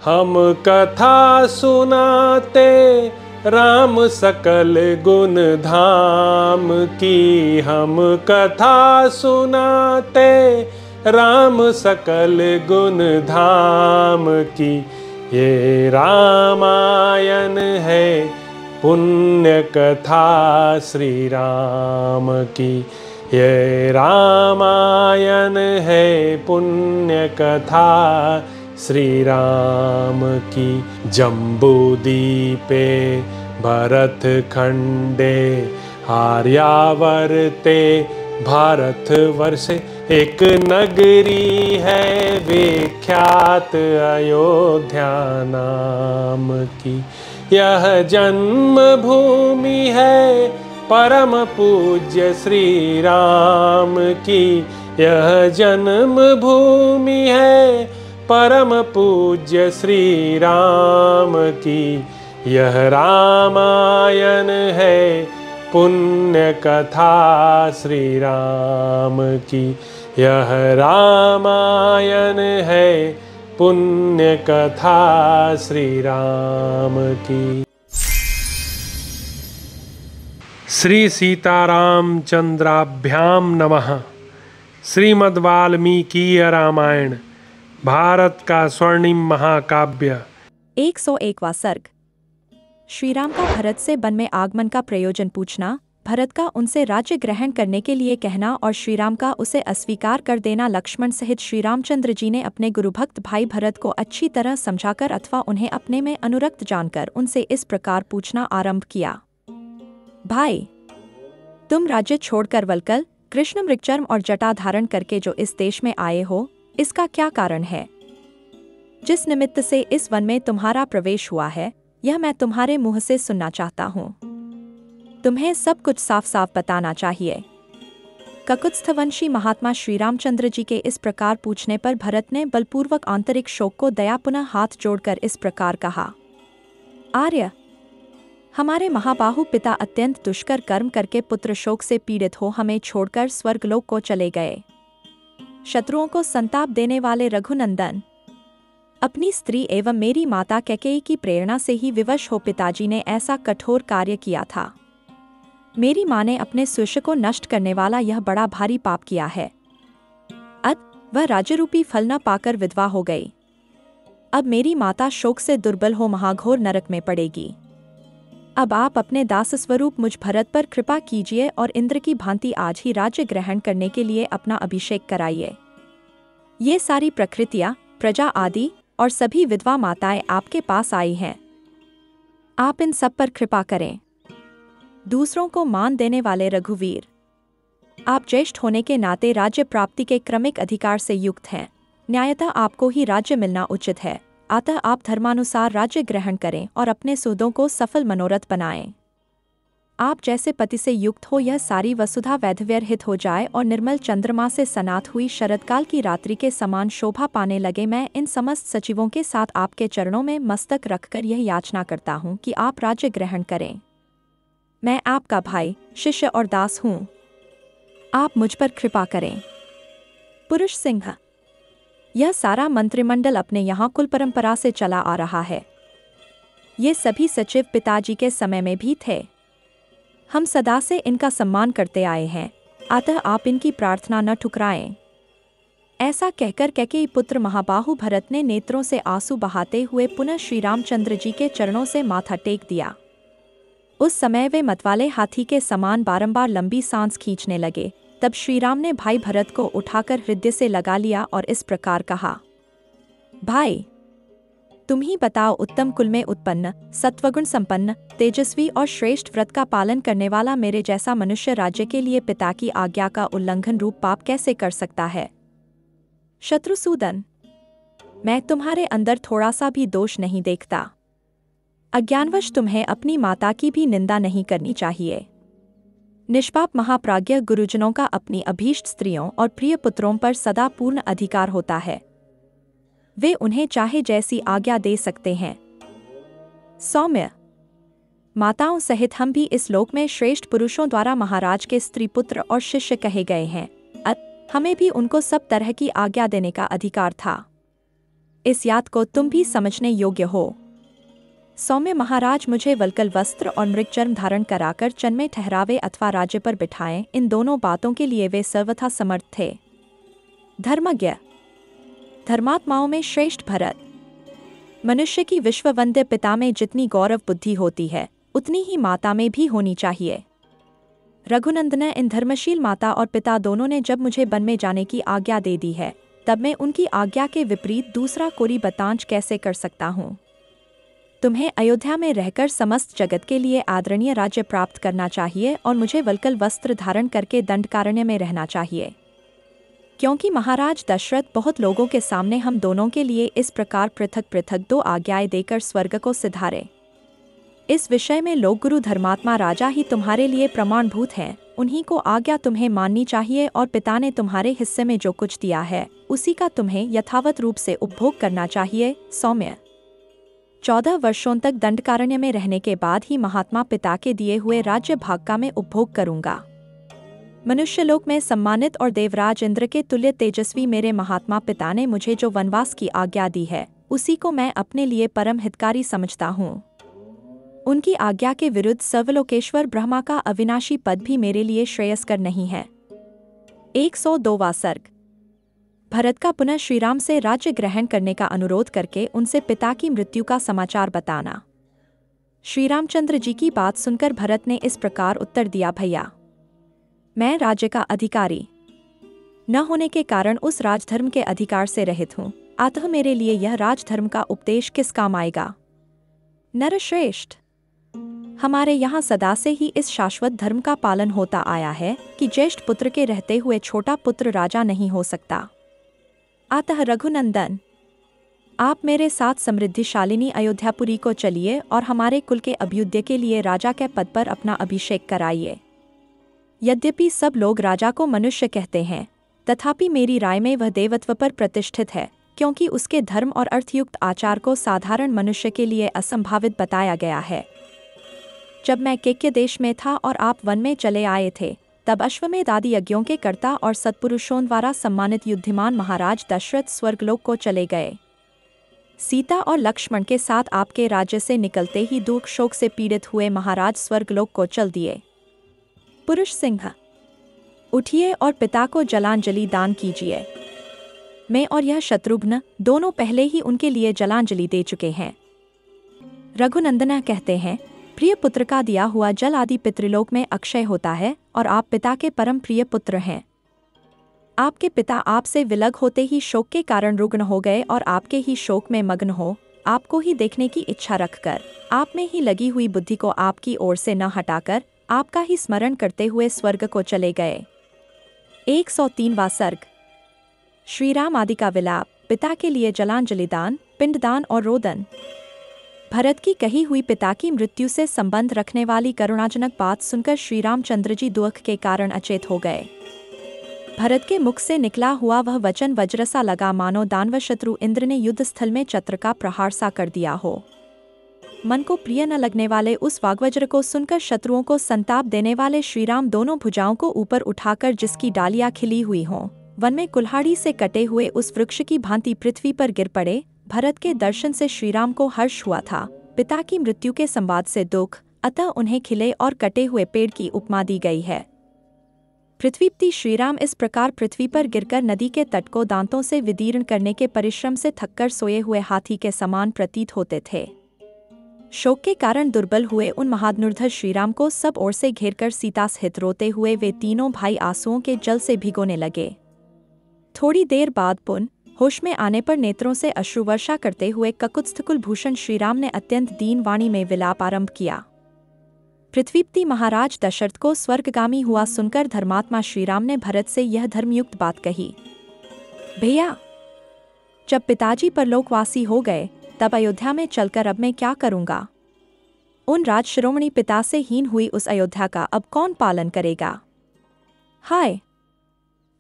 हम कथा सुनाते राम सकल गुण धाम की, हम कथा सुनाते राम सकल गुण धाम की। ये रामायण है पुण्य कथा श्री राम की, ये रामायण है पुण्य कथा श्री राम की। जम्बूद्वीपे भरत खंडे आर्यावर्ते भारत वर्षे, एक नगरी है विख्यात अयोध्या नाम की। यह जन्म भूमि है परम पूज्य श्री राम की, यह जन्म भूमि है परम पूज्य श्री राम की। यह रामायण है पुण्य कथा श्री राम की, यह रामायण है पुण्य कथा श्री राम की। श्री सीताराम चंद्राभ्याम नमः। श्रीमद् वाल्मीकीय रामायण भारत का स्वर्णिम महाकाव्य। 101वां सर्ग। श्रीराम का भरत से वन में आगमन का प्रयोजन पूछना, भरत का उनसे राज्य ग्रहण करने के लिए कहना और श्रीराम का उसे अस्वीकार कर देना। लक्ष्मण सहित श्री रामचंद्र जी ने अपने गुरुभक्त भाई भरत को अच्छी तरह समझाकर अथवा उन्हें अपने में अनुरक्त जानकर उनसे इस प्रकार पूछना आरंभ किया। भाई, तुम राज्य छोड़कर वल्कल, कृष्ण मृगचर्म और जटा धारण करके जो इस देश में आए हो, इसका क्या कारण है? जिस निमित्त से इस वन में तुम्हारा प्रवेश हुआ है, यह मैं तुम्हारे मुंह से सुनना चाहता हूँ। तुम्हें सब कुछ साफ साफ बताना चाहिए। ककुत्स्थवंशी महात्मा श्री रामचंद्र जी के इस प्रकार पूछने पर भरत ने बलपूर्वक आंतरिक शोक को दया पुनः हाथ जोड़कर इस प्रकार कहा। आर्य, हमारे महाबाहु पिता अत्यंत दुष्कर कर्म करके पुत्र शोक से पीड़ित हो हमें छोड़कर स्वर्गलोक को चले गए। शत्रुओं को संताप देने वाले रघुनंदन, अपनी स्त्री एवं मेरी माता कैकेयी की प्रेरणा से ही विवश हो पिताजी ने ऐसा कठोर कार्य किया था। मेरी माँ ने अपने शिष्य को नष्ट करने वाला यह बड़ा भारी पाप किया है। वह राज्यरूपी फल न पाकर विधवा हो गई। अब मेरी माता शोक से दुर्बल हो महाघोर नरक में पड़ेगी। अब आप अपने दास स्वरूप मुझ भरत पर कृपा कीजिए और इंद्र की भांति आज ही राज्य ग्रहण करने के लिए अपना अभिषेक कराइए। ये सारी प्रकृतियाँ, प्रजा आदि और सभी विधवा माताएं आपके पास आई हैं। आप इन सब पर कृपा करें। दूसरों को मान देने वाले रघुवीर, आप ज्येष्ठ होने के नाते राज्य प्राप्ति के क्रमिक अधिकार से युक्त हैं। न्यायतः आपको ही राज्य मिलना उचित है। अतः आप धर्मानुसार राज्य ग्रहण करें और अपने सुहृदों को सफल मनोरथ बनाएं। आप जैसे पति से युक्त हो यह सारी वसुधा वैधव्यरहित हो जाए और निर्मल चंद्रमा से सनात हुई शरदकाल की रात्रि के समान शोभा पाने लगे। मैं इन समस्त सचिवों के साथ आपके चरणों में मस्तक रखकर यह याचना करता हूँ कि आप राज्य ग्रहण करें। मैं आपका भाई, शिष्य और दास हूँ। आप मुझ पर कृपा करें। पुरुष सिंह, यह सारा मंत्रिमंडल अपने यहाँ कुल परंपरा से चला आ रहा है। ये सभी सचिव पिताजी के समय में भी थे। हम सदा से इनका सम्मान करते आए हैं, अतः आप इनकी प्रार्थना न ठुकराएं। ऐसा कहकर कैकेयी पुत्र महाबाहु भरत ने नेत्रों से आंसू बहाते हुए पुनः श्री रामचंद्र जी के चरणों से माथा टेक दिया। उस समय वे मतवाले हाथी के समान बारंबार लंबी सांस खींचने लगे। तब श्रीराम ने भाई भरत को उठाकर हृदय से लगा लिया और इस प्रकार कहा। भाई, तुम ही बताओ, उत्तम कुल में उत्पन्न, सत्वगुण संपन्न, तेजस्वी और श्रेष्ठ व्रत का पालन करने वाला मेरे जैसा मनुष्य राज्य के लिए पिता की आज्ञा का उल्लंघन रूप पाप कैसे कर सकता है? शत्रुसूदन, मैं तुम्हारे अंदर थोड़ा सा भी दोष नहीं देखता। अज्ञानवश तुम्हें अपनी माता की भी निंदा नहीं करनी चाहिए। निष्पाप महाप्राज्ञ गुरुजनों का अपनी अभीष्ट स्त्रियों और प्रिय पुत्रों पर सदा पूर्ण अधिकार होता है। वे उन्हें चाहे जैसी आज्ञा दे सकते हैं। सौम्य, माताओं सहित हम भी इस लोक में श्रेष्ठ पुरुषों द्वारा महाराज के स्त्री पुत्र और शिष्य कहे गए हैं। हमें भी उनको सब तरह की आज्ञा देने का अधिकार था। इस याद को तुम भी समझने योग्य हो। सौम्य महाराज मुझे वल्कल वस्त्र और मृगचर्म धारण कराकर चन में ठहरावे अथवा राज्य पर बिठाएं, इन दोनों बातों के लिए वे सर्वथा समर्थ थे। धर्मज्ञ, धर्मात्माओं में श्रेष्ठ भरत। मनुष्य की विश्ववंद्य पिता में जितनी गौरव बुद्धि होती है, उतनी ही माता में भी होनी चाहिए। रघुनंदन, इन धर्मशील माता और पिता दोनों ने जब मुझे वन में जाने की आज्ञा दे दी है, तब मैं उनकी आज्ञा के विपरीत दूसरा कोरी बतांच कैसे कर सकता हूँ। तुम्हें अयोध्या में रहकर समस्त जगत के लिए आदरणीय राज्य प्राप्त करना चाहिए और मुझे वल्कल वस्त्र धारण करके दंडकारण्य में रहना चाहिए, क्योंकि महाराज दशरथ बहुत लोगों के सामने हम दोनों के लिए इस प्रकार पृथक पृथक 2 आज्ञाएं देकर स्वर्ग को सिधारे। इस विषय में लोक गुरु धर्मात्मा राजा ही तुम्हारे लिए प्रमाणभूत हैं, उन्हीं को आज्ञा तुम्हें माननी चाहिए और पिता ने तुम्हारे हिस्से में जो कुछ दिया है उसी का तुम्हें यथावत रूप से उपभोग करना चाहिए। सौम्य, 14 वर्षों तक दंडकारण्य में रहने के बाद ही महात्मा पिता के दिए हुए राज्य भाग का मैं उपभोग करूंगा। मनुष्यलोक में सम्मानित और देवराज इंद्र के तुल्य तेजस्वी मेरे महात्मा पिता ने मुझे जो वनवास की आज्ञा दी है, उसी को मैं अपने लिए परम हितकारी समझता हूँ। उनकी आज्ञा के विरुद्ध सर्वलोकेश्वर ब्रह्मा का अविनाशी पद भी मेरे लिए श्रेयस्कर नहीं है। 102वां सर्ग। भरत का पुनः श्रीराम से राज्य ग्रहण करने का अनुरोध करके उनसे पिता की मृत्यु का समाचार बताना। श्री रामचंद्र जी की बात सुनकर भरत ने इस प्रकार उत्तर दिया, भैया, मैं राज्य का अधिकारी न होने के कारण उस राजधर्म के अधिकार से रहित हूँ, अतः मेरे लिए यह राजधर्म का उपदेश किस काम आएगा। नरश्रेष्ठ, हमारे यहाँ सदा से ही इस शाश्वत धर्म का पालन होता आया है कि ज्येष्ठ पुत्र के रहते हुए छोटा पुत्र राजा नहीं हो सकता। अतः रघुनंदन, आप मेरे साथ समृद्धिशालिनी अयोध्यापुरी को चलिए और हमारे कुल के अभ्युदय के लिए राजा के पद पर अपना अभिषेक कराइए। यद्यपि सब लोग राजा को मनुष्य कहते हैं, तथापि मेरी राय में वह देवत्व पर प्रतिष्ठित है, क्योंकि उसके धर्म और अर्थयुक्त आचार को साधारण मनुष्य के लिए असंभावित बताया गया है। जब मैं केक्य देश में था और आप वन में चले आए थे, तब अश्वमेध आदि यज्ञों के कर्ता और सत्पुरुषों द्वारा सम्मानित युद्धिमान महाराज दशरथ स्वर्गलोक को चले गए। सीता और लक्ष्मण के साथ आपके राज्य से निकलते ही दुख शोक से पीड़ित हुए महाराज स्वर्गलोक को चल दिए। पुरुष सिंह, उठिए और पिता को जलांजलि दान कीजिए। मैं और यह शत्रुघ्न दोनों पहले ही उनके लिए जलांजलि दे चुके हैं। रघुनंदन कहते हैं, प्रिय पुत्र का दिया हुआ जल आदि पितृलोक में अक्षय होता है और आप पिता के परम प्रिय पुत्र हैं। आपके पिता आपसे विलग होते ही शोक के कारण रुग्ण हो गए और आपके ही शोक में मग्न हो, आपको ही देखने की इच्छा रखकर, आप में ही लगी हुई बुद्धि को आपकी ओर से न हटाकर आपका ही स्मरण करते हुए स्वर्ग को चले गए। 103वां सर्ग। श्रीराम आदि का विलाप, पिता के लिए जलांजलि दान, पिंडदान और रोदन। भरत की कही हुई पिता की मृत्यु से संबंध रखने वाली करुणाजनक बात सुनकर श्री रामचंद्र जी दुख के कारण अचेत हो गए। भरत के मुख से निकला हुआ वह वचन वज्र सा लगा, मानो दानव शत्रु इंद्र ने युद्ध स्थल में चत्र का प्रहार सा कर दिया हो। मन को प्रिय न लगने वाले उस वाग्वज्र को सुनकर शत्रुओं को संताप देने वाले श्रीराम दोनों भुजाओं को ऊपर उठाकर जिसकी डालियां खिली हुई हों, वन में कुल्हाड़ी से कटे हुए उस वृक्ष की भांति पृथ्वी पर गिर पड़े। भरत के दर्शन से श्रीराम को हर्ष हुआ था, पिता की मृत्यु के संवाद से दुख, अतः उन्हें खिले और कटे हुए पेड़ की उपमा दी गई है। पृथ्वीपति श्रीराम इस प्रकार पृथ्वी पर गिरकर नदी के तट को दांतों से विदीर्ण करने के परिश्रम से थककर सोए हुए हाथी के समान प्रतीत होते थे। शोक के कारण दुर्बल हुए उन महाधनुर्धर श्रीराम को सब ओर से घेरकर सीता सहित रोते हुए वे तीनों भाई आंसुओं के जल से भिगोने लगे। थोड़ी देर बाद पुनः होश में आने पर नेत्रों से अश्रुवर्षा करते हुए ककुत्स्थकुल भूषण श्रीराम ने अत्यंत दीन वाणी में विलाप आरंभ किया। पृथ्वीपति महाराज दशरथ को स्वर्गगामी हुआ सुनकर धर्मात्मा श्रीराम ने भरत से यह धर्मयुक्त बात कही, भैया, जब पिताजी परलोकवासी हो गए तब अयोध्या में चलकर अब मैं क्या करूंगा। उन राजशिरोमणि पिता से हीन हुई उस अयोध्या का अब कौन पालन करेगा। हाय,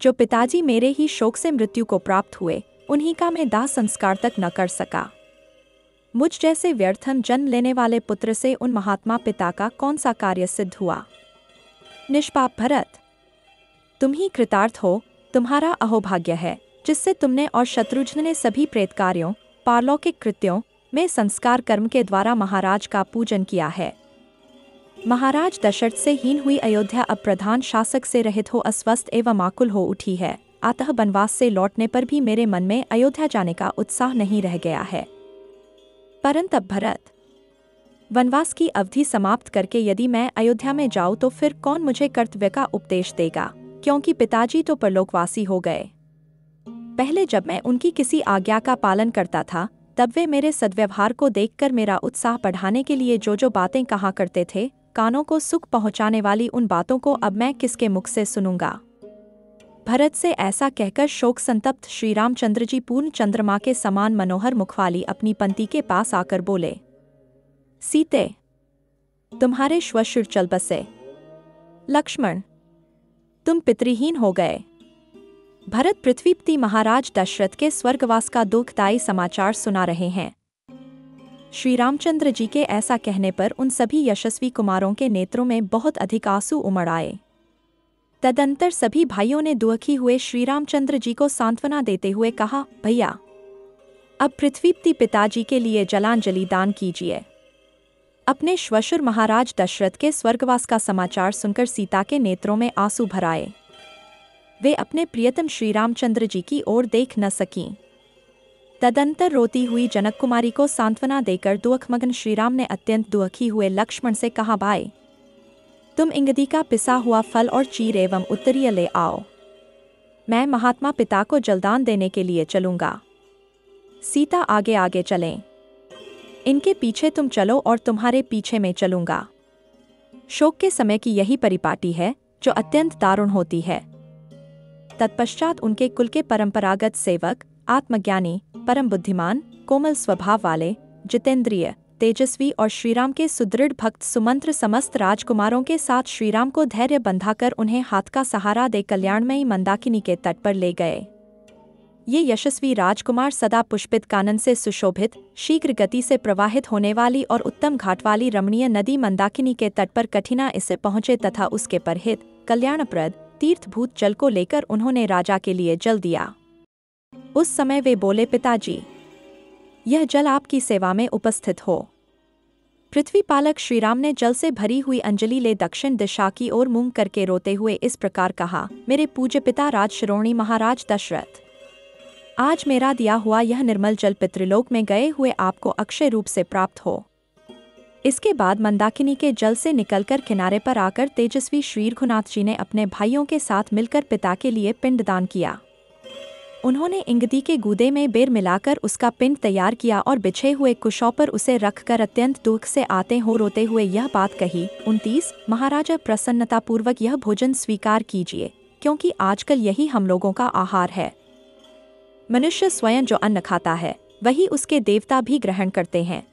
जो पिताजी मेरे ही शोक से मृत्यु को प्राप्त हुए, उन्हीं का मैं दाह संस्कार तक न कर सका। मुझ जैसे व्यर्थम जन्म लेने वाले पुत्र से उन महात्मा पिता का कौन सा कार्य सिद्ध हुआ। निष्पाप भरत, तुम ही कृतार्थ हो, तुम्हारा अहोभाग्य है जिससे तुमने और शत्रुघ्न ने सभी प्रेत कार्यों पारलौकिक कृत्यों में संस्कार कर्म के द्वारा महाराज का पूजन किया है। महाराज दशरथ से हीन हुई अयोध्या अब प्रधान शासक से रहित हो अस्वस्थ एवं आकुल हो उठी है। अतः वनवास से लौटने पर भी मेरे मन में अयोध्या जाने का उत्साह नहीं रह गया है। परंतु अब भरत वनवास की अवधि समाप्त करके यदि मैं अयोध्या में जाऊं तो फिर कौन मुझे कर्तव्य का उपदेश देगा, क्योंकि पिताजी तो परलोकवासी हो गए। पहले जब मैं उनकी किसी आज्ञा का पालन करता था तब वे मेरे सद्व्यवहार को देखकर मेरा उत्साह बढ़ाने के लिए जो जो बातें कहा करते थे, कानों को सुख पहुंचाने वाली उन बातों को अब मैं किसके मुख से सुनूंगा। भरत से ऐसा कहकर शोक संतप्त श्री रामचंद्र जी पूर्ण चंद्रमा के समान मनोहर मुखवाली अपनी पंक्ति के पास आकर बोले, सीते, तुम्हारे श्वशुर चल बसे। लक्ष्मण, तुम पितृहीन हो गए। भरत पृथ्वीपति महाराज दशरथ के स्वर्गवास का दुखदायी समाचार सुना रहे हैं। श्री रामचंद्र जी के ऐसा कहने पर उन सभी यशस्वी कुमारों के नेत्रों में बहुत अधिक आंसू उमड़ आए। तदंतर सभी भाइयों ने दुखी हुए श्री रामचंद्र जी को सांत्वना देते हुए कहा, भैया, अब पृथ्वीपति पिताजी के लिए जलांजलि दान कीजिए। अपने श्वशुर महाराज दशरथ के स्वर्गवास का समाचार सुनकर सीता के नेत्रों में आंसू भर आए। वे अपने प्रियतम श्री रामचंद्र जी की ओर देख न सकीं। तदंतर रोती हुई जनक कुमारी को सांत्वना देकर दुखमग्न श्रीराम ने अत्यंत दुखी हुए लक्ष्मण से कहा, भाई, तुम इंगदी का पिसा हुआ फल और चीर एवं उत्तरीय ले आओ। मैं महात्मा पिता को जलदान देने के लिए चलूंगा। सीता आगे आगे चलें। इनके पीछे तुम चलो और तुम्हारे पीछे मैं चलूंगा। शोक के समय की यही परिपाटी है जो अत्यंत दारुण होती है। तत्पश्चात उनके कुल के परंपरागत सेवक, आत्मज्ञानी, परम बुद्धिमान, कोमल स्वभाव वाले, जितेंद्रिय, तेजस्वी और श्रीराम के सुदृढ़ भक्त सुमंत्र समस्त राजकुमारों के साथ श्रीराम को धैर्य बंधाकर उन्हें हाथ का सहारा दे कल्याणमयी मंदाकिनी के तट पर ले गए। ये यशस्वी राजकुमार सदा पुष्पित कानन से सुशोभित, शीघ्र गति से प्रवाहित होने वाली और उत्तम घाट वाली रमणीय नदी मंदाकिनी के तट पर कठिना इससे पहुंचे तथा उसके परहित कल्याणप्रद तीर्थभूत जल को लेकर उन्होंने राजा के लिए जल दिया। उस समय वे बोले, पिताजी, यह जल आपकी सेवा में उपस्थित हो। पृथ्वी पालक श्रीराम ने जल से भरी हुई अंजलि ले दक्षिण दिशा की ओर मुंह करके रोते हुए इस प्रकार कहा, मेरे पूज्य पिता राजशिरोमणि महाराज दशरथ, आज मेरा दिया हुआ यह निर्मल जल पितृलोक में गए हुए आपको अक्षय रूप से प्राप्त हो। इसके बाद मंदाकिनी के जल से निकलकर किनारे पर आकर तेजस्वी श्री रघुनाथ जी ने अपने भाइयों के साथ मिलकर पिता के लिए पिंडदान किया। उन्होंने इंगदी के गूदे में बेर मिलाकर उसका पिंड तैयार किया और बिछे हुए कुशों पर उसे रखकर अत्यंत दुख से आते हो रोते हुए यह बात कही, 29 महाराजा प्रसन्नतापूर्वक यह भोजन स्वीकार कीजिए, क्योंकि आजकल यही हम लोगों का आहार है। मनुष्य स्वयं जो अन्न खाता है वही उसके देवता भी ग्रहण करते हैं।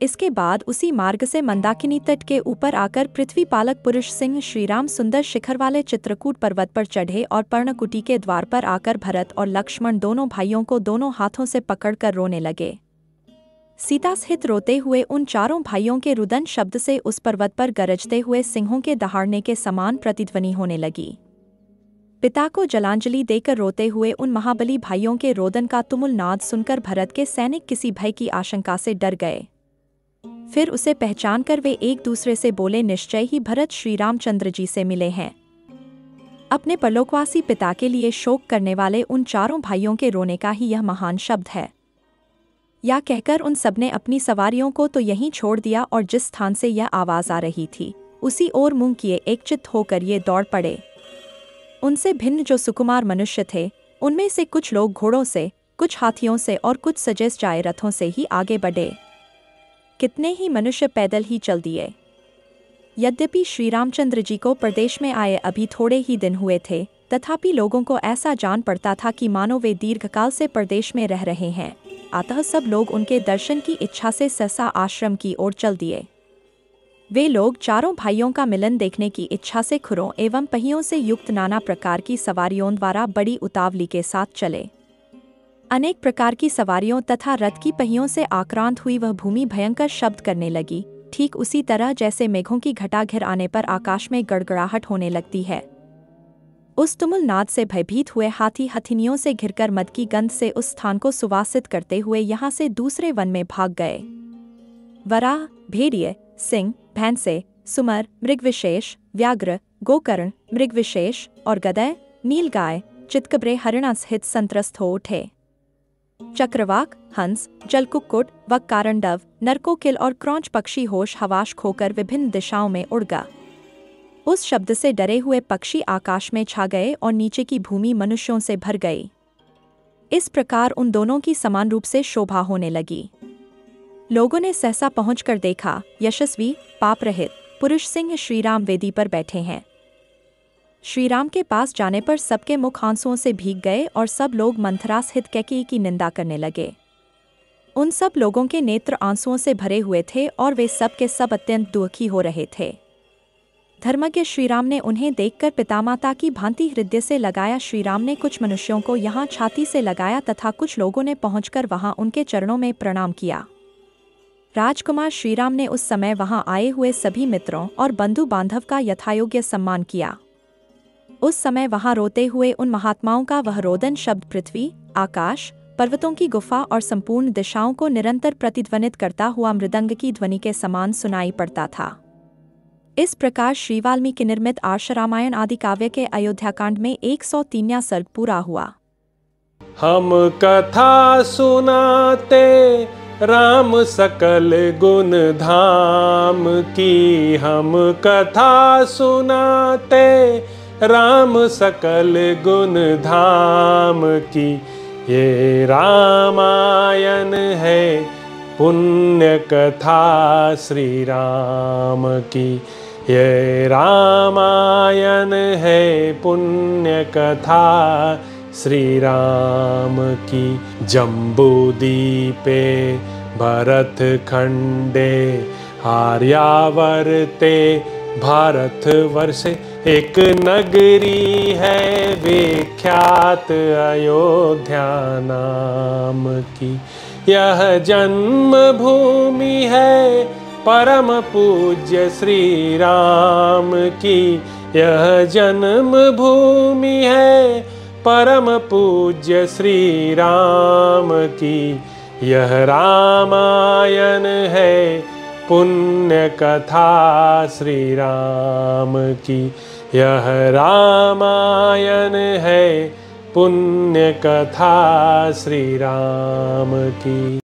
इसके बाद उसी मार्ग से मंदाकिनी तट के ऊपर आकर पृथ्वी पालक पुरुष सिंह श्रीराम सुंदर शिखर वाले चित्रकूट पर्वत पर चढ़े और पर्णकुटी के द्वार पर आकर भरत और लक्ष्मण दोनों भाइयों को दोनों हाथों से पकड़कर रोने लगे। सीता सहित रोते हुए उन चारों भाइयों के रुदन शब्द से उस पर्वत पर गरजते हुए सिंहों के दहाड़ने के समान प्रतिध्वनि होने लगी। पिता को जलांजलि देकर रोते हुए उन महाबली भाइयों के रोदन का तुमुल नाद सुनकर भरत के सैनिक किसी भय की आशंका से डर गए। फिर उसे पहचान कर वे एक दूसरे से बोले, निश्चय ही भरत श्री रामचंद्र जी से मिले हैं। अपने परलोकवासी पिता के लिए शोक करने वाले उन चारों भाइयों के रोने का ही यह महान शब्द है। या कहकर उन सबने अपनी सवारियों को तो यहीं छोड़ दिया और जिस स्थान से यह आवाज आ रही थी उसी ओर मुंह किए एकचित्त होकर ये दौड़ पड़े। उनसे भिन्न जो सुकुमार मनुष्य थे उनमें से कुछ लोग घोड़ों से, कुछ हाथियों से और कुछ सजे जाए रथों से ही आगे बढ़े। कितने ही मनुष्य पैदल ही चल दिए। यद्यपि श्री रामचंद्र जी को प्रदेश में आए अभी थोड़े ही दिन हुए थे, तथापि लोगों को ऐसा जान पड़ता था कि मानो वे दीर्घकाल से प्रदेश में रह रहे हैं। अतः सब लोग उनके दर्शन की इच्छा से सहसा आश्रम की ओर चल दिए। वे लोग चारों भाइयों का मिलन देखने की इच्छा से खुरों एवं पहियों से युक्त नाना प्रकार की सवारियों द्वारा बड़ी उतावली के साथ चले। अनेक प्रकार की सवारियों तथा रथ की पहियों से आक्रांत हुई वह भूमि भयंकर शब्द करने लगी, ठीक उसी तरह जैसे मेघों की घटा घिर आने पर आकाश में गड़गड़ाहट होने लगती है। उस तुमुल नाद से भयभीत हुए हाथी हथिनियों से घिरकर मद की गंध से उस स्थान को सुवासित करते हुए यहाँ से दूसरे वन में भाग गए। वराह, भेड़िए, सिंह, भैंसे, सुमर, मृगविशेष, व्याघ्र, गोकर्ण, मृगविशेष और गदय, नीलगाय, चितकबरे हरिणा सहित संत्रस्त हो उठे। चक्रवाक, हंस, जलकुक्कुट, वक्कारंडव, नरकोकिल और क्रौंच पक्षी होश हवाश खोकर विभिन्न दिशाओं में उड़ गया। उस शब्द से डरे हुए पक्षी आकाश में छा गए और नीचे की भूमि मनुष्यों से भर गई। इस प्रकार उन दोनों की समान रूप से शोभा होने लगी। लोगों ने सहसा पहुंचकर देखा, यशस्वी, पाप रहित पुरुष सिंह श्रीराम वेदी पर बैठे हैं। श्रीराम के पास जाने पर सबके मुख आंसुओं से भीग गए और सब लोग मंथरास हित कैकेयी की निंदा करने लगे। उन सब लोगों के नेत्र आंसुओं से भरे हुए थे और वे सब के सब अत्यंत दुखी हो रहे थे। धर्मज्ञ श्रीराम ने उन्हें देखकर पितामाता की भांति हृदय से लगाया। श्रीराम ने कुछ मनुष्यों को यहाँ छाती से लगाया तथा कुछ लोगों ने पहुंचकर वहाँ उनके चरणों में प्रणाम किया। राजकुमार श्रीराम ने उस समय वहाँ आए हुए सभी मित्रों और बंधु बांधव का यथायोग्य सम्मान किया। उस समय वहाँ रोते हुए उन महात्माओं का वह रोदन शब्द पृथ्वी, आकाश, पर्वतों की गुफा और संपूर्ण दिशाओं को निरंतर प्रतिध्वनित करता हुआ मृदंग की ध्वनि के समान सुनाई पड़ता था। इस प्रकार श्री वाल्मीकि निर्मित आर्ष रामायण आदि काव्य के अयोध्याकांड में 103वां सर्ग पूरा हुआ। हम कथा सुनाते राम सकल गुण धाम की, हम कथा सुनाते राम सकल गुण धाम की। ये रामायण है पुण्य कथा श्री राम की, ये रामायण है पुण्य कथा श्री राम की। जम्बूदीपे भरत खंडे आर्यावर्ते भारत वर्षे, एक नगरी है विख्यात अयोध्या नाम की। यह जन्म भूमि है परम पूज्य श्री राम की, यह जन्म भूमि है परम पूज्य श्री राम की। यह रामायण है पुण्य कथा श्री राम की, यह रामायण है पुण्य कथा श्री राम की।